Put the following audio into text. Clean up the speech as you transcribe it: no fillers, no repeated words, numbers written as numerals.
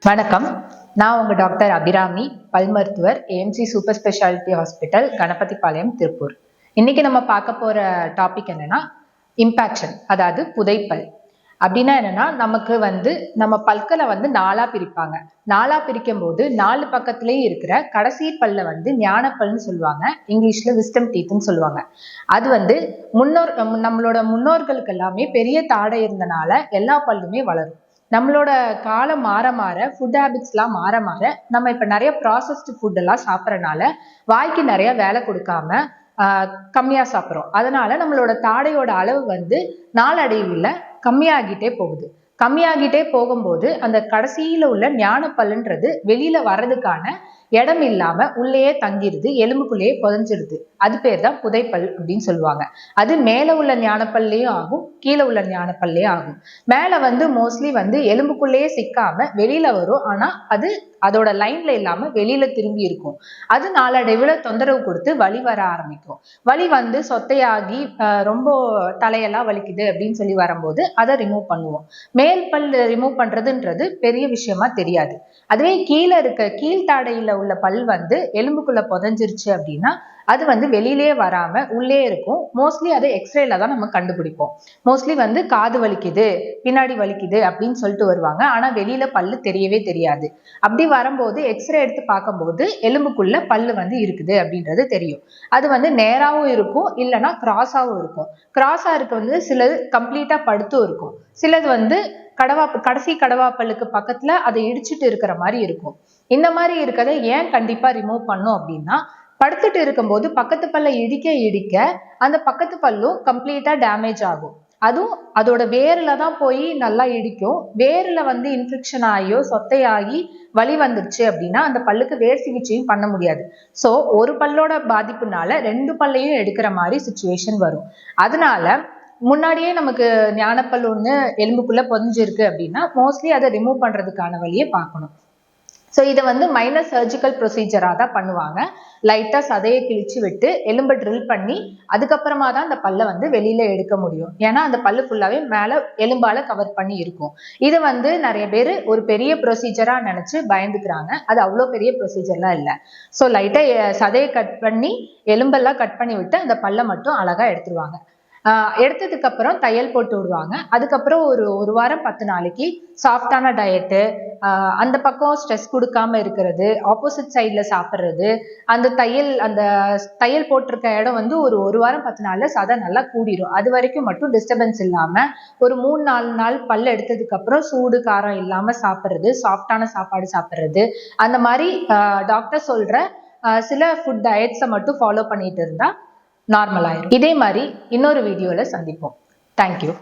வணக்கம். நான் உங்க டாக்டர் அபிராமி, பல் மருத்துவர், AMC super speciality hospital, Ganapathipalayam, Tiruppur. இன்னைக்கு நம்ம பார்க்க போற டாபிக் என்னன்னா இம்பாக்ஷன், அதாவது புதைப்பல். அப்படின்னா என்னன்னா நமக்கு நம்ம பற்களை நாலா பிரிப்பாங்க. நாலா பிரிக்கும் போது 4 பக்கத்திலேயே இருக்கிற கடைசி பல்ல ஞானப்பல்னு சொல்லுவாங்க. இங்கிலீஷ்ல விஸ்டம் டீத்னு சொல்லுவாங்க. அது நம்மளோட முன்னோர்களுக்கு எல்லாமே பெரிய தாடை இருந்தனால எல்லா பல்லுமே வளரும். நம்மளோட காலம் மாற மாற ஃபுட் ஹேபிட்ஸ்லாம் மாற மாற நம்ம இப்ப நிறைய ப்ராசஸ்டு ஃபுட் எல்லாம் சாப்பிட்றதுனால வாய்க்கு நிறைய வேலை கொடுக்காம கம்மியா சாப்பிட்றோம். அதனால நம்மளோட தாடையோட அளவு நாளடைவுல கம்மியாகிட்டே போகுது. கம்மியாகிட்டே போகும்போது அந்த கடைசியில உள்ள ஞானப்பல்லுன்றது வெளியில வர்றதுக்கான இடம் இல்லாம உள்ளேயே தங்கிருது, எலும்புக்குள்ளேயே புதைஞ்சிருது. அது பேர் தான் புதைப்பல் அப்படின்னு சொல்லுவாங்க. அது மேல உள்ள ஞானப்பல்லையும் ஆகும், கீழே உள்ள ஞானப்பல்லையும் ஆகும். மேல மோஸ்ட்லி எலும்புக்குள்ளேயே சிக்காம வெளியில வரும். ஆனா அது அதோட லைன்ல இல்லாம வெளியில திரும்பி இருக்கும். அது நாளடைவுல தொந்தரவு கொடுத்து வலி வர ஆரம்பிக்கும். வலி சொத்தையாகி ரொம்ப தலையெல்லாம் வலிக்குது அப்படின்னு சொல்லி வரும்போது அதை ரிமூவ் பண்ணுவோம். மேல் பல் ரிமூவ் பண்றதுன்றது பெரிய விஷயமா தெரியாது. அதுவே கீழே இருக்க கீழ்த்தாடையில உள்ள பல் எலும்புக்குள்ள புதைஞ்சிருச்சு அப்படின்னா அது வெளியிலே வராம உள்ளே இருக்கும். மோஸ்ட்லி அதை எக்ஸ்ரேல தான் நம்ம கண்டுபிடிப்போம். மோஸ்ட்லி காது வலிக்குது, பின்னாடி வலிக்குது அப்படின்னு சொல்லிட்டு வருவாங்க. ஆனா வெளியில பல்லு தெரியவே தெரியாது. அப்படி வரும்போது எக்ஸ்ரே எடுத்து பார்க்கும்போது எலும்புக்குள்ள பல்லு இருக்குது அப்படின்றது தெரியும். அது நேராவும் இருக்கும், இல்லைன்னா கிராஸாவும் இருக்கும். கிராஸா இருக்க சிலது கம்ப்ளீட்டா படுத்தும் இருக்கும். சிலது கடைசி கடவாப்பல்லுக்கு பக்கத்துல அதை இடிச்சுட்டு இருக்கிற மாதிரி இருக்கும். இந்த மாதிரி இருக்கிறத ஏன் கண்டிப்பா ரிமூவ் பண்ணும் அப்படின்னா, படுத்துட்டு இருக்கும்போது பக்கத்து பல்ல இடிக்க இடிக்க அந்த பக்கத்து பல்லும் கம்ப்ளீட்டா டேமேஜ் ஆகும். அதுவும் அதோட வேர்ல தான் போய் நல்லா இடிக்கும். வேர்ல இன்ஃபெக்ஷன் ஆகியோ சொத்தையாகி வலி வந்துருச்சு அப்படின்னா அந்த பல்லுக்கு வேர் சிகிச்சையும் பண்ண முடியாது. ஸோ ஒரு பல்லோட பாதிப்புனால 2 பல்லையும் எடுக்கிற மாதிரி சுச்சுவேஷன் வரும். அதனால முன்னாடியே நமக்கு ஞானப்பல் ஒண்ணு எலும்புக்குள்ள புதைஞ்சிருக்கு அப்படின்னா மோஸ்ட்லி அதை ரிமூவ் பண்றதுக்கான வழியை பார்க்கணும். ஸோ இதை மைனர் சர்ஜிக்கல் ப்ரொசீஜரா தான் பண்ணுவாங்க. லைட்டா சதையை கிழிச்சு விட்டு எலும்பை ட்ரில் பண்ணி அதுக்கப்புறமா தான் அந்த பல்லை வெளியில எடுக்க முடியும். ஏன்னா அந்த பல்லு ஃபுல்லாவே மேல எலும்பால கவர் பண்ணி இருக்கும். இது நிறைய பேர் ஒரு பெரிய ப்ரொசீஜரா நினைச்சு பயந்துக்கிறாங்க. அது அவ்வளோ பெரிய ப்ரொசீஜர்லாம் இல்லை. ஸோ லைட்டா சதையை கட் பண்ணி எலும்பெல்லாம் கட் பண்ணி விட்டு அந்த பல்லை மட்டும் அழகா எடுத்துருவாங்க. எடுத்ததுக்கு அப்புறம் தையல் போட்டு விடுவாங்க. அதுக்கப்புறம் ஒரு வாரம் 10 நாளைக்கு சாஃப்டான டயட்டு, அந்த பக்கம் ஸ்ட்ரெஸ் கொடுக்காம இருக்கிறது, ஆப்போசிட் சைட்ல சாப்பிட்றது, அந்த தையல் போட்டிருக்க இடம் ஒரு வாரம் 10 நாள்ல சதை நல்லா கூடிரும். அது வரைக்கும் மட்டும் டிஸ்டர்பன்ஸ் இல்லாம ஒரு 3-4 நாள் பல் எடுத்ததுக்கு அப்புறம் சூடு காரம் இல்லாம சாப்பிட்றது, சாஃப்டான சாப்பாடு சாப்பிட்றது, அந்த மாதிரி டாக்டர் சொல்ற சில ஃபுட் டயட்ஸை மட்டும் ஃபாலோ பண்ணிட்டு இருந்தா நார்மல் ஆயிரும். இதே மாதிரி இன்னொரு வீடியோல சந்திப்போம். தேங்க்யூ.